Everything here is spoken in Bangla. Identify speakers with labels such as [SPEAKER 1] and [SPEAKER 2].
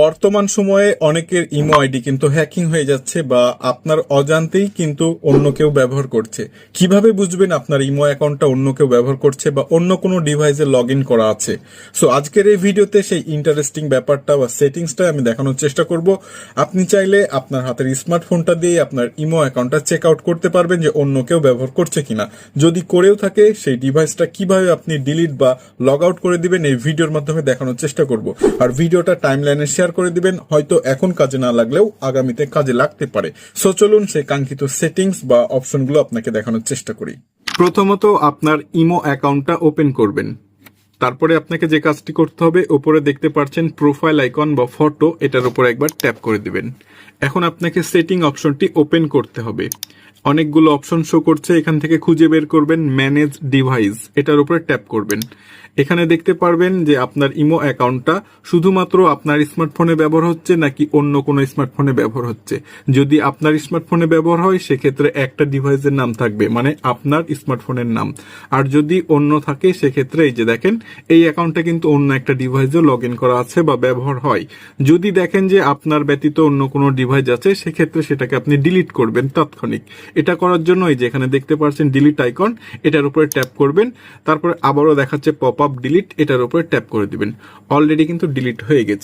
[SPEAKER 1] বর্তমান সময়ে অনেকের ইমো আইডি কিন্তু হ্যাকিং হয়ে যাচ্ছে বা আপনার অজান্তেই কিন্তু অন্য কেউ ব্যবহার করছে। কিভাবে বুঝবেন আপনার ইমো অ্যাকাউন্টটা অন্য কেউ ব্যবহার করছে বা অন্য কোনো ডিভাইসে লগ ইন করা আছে? সো আজকের এই ভিডিওতে সেই ইন্টারেস্টিং ব্যাপারটা বা সেটিংসটা আমি দেখানোর চেষ্টা করব। আপনি চাইলে আপনার হাতের স্মার্টফোনটা দিয়ে আপনার ইমো অ্যাকাউন্টটা চেক আউট করতে পারবেন যে অন্য কেউ ব্যবহার করছে কিনা। যদি করেও থাকে সেই ডিভাইসটা কিভাবে আপনি ডিলিট বা লগ আউট করে দিবেন এই ভিডিওর মাধ্যমে দেখানোর চেষ্টা করব। আর ভিডিওটা টাইমলাইনে শেয়ার করে দিবেন, হয়তো এখন কাজে না লাগলেও আগামীতে কাজে লাগতে পারে। সো চলুন সেই কাঙ্ক্ষিত সেটিংস বা অপশনগুলো আপনাকে দেখানোর চেষ্টা করি। প্রথমত আপনার ইমো অ্যাকাউন্টটা ওপেন করবেন। তারপরে আপনাকে যে কাজটি করতে হবে, উপরে দেখতে পাচ্ছেন প্রোফাইল আইকন বা ফটো, এটার উপর একবার ট্যাপ করে দিবেন। এখন আপনাকে সেটিং অপশনটি ওপেন করতে হবে। অনেকগুলো অপশন শো করছে, এখান থেকে খুঁজে বের করবেন ম্যানেজ ডিভাইস, এটার উপরে ট্যাপ করবেন। এখানে দেখতে পারবেন যে আপনার ইমো অ্যাকাউন্টটা শুধুমাত্র আপনার স্মার্টফোনে ব্যবহার হচ্ছে নাকি অন্য কোনো স্মার্টফোনে ব্যবহার হচ্ছে। যদি আপনার স্মার্টফোনে ব্যবহার হয় সেক্ষেত্রে একটা ডিভাইসের নাম থাকবে, মানে আপনার স্মার্টফোনের নাম। আর যদি অন্য থাকে সেক্ষেত্রে এই যে দেখেন এই অ্যাকাউন্টটা কিন্তু অন্য একটা ডিভাইসে লগ ইন করা আছে বা ব্যবহার হয়। যদি দেখেন যে আপনার ব্যতীত অন্য কোনো ডিভাইস আছে সেক্ষেত্রে সেটাকে আপনি ডিলিট করবেন তাৎক্ষণিক। এটা করার জন্য এই যে এখানে দেখতে পাচ্ছেন ডিলিট আইকন, এটার উপরে ট্যাপ করবেন। তারপরে আবারও দেখাচ্ছে পপ আপ ডিলিট, এটার উপরে ট্যাপ করে দিবেন। অলরেডি কিন্তু ডিলিট হয়ে গেছে।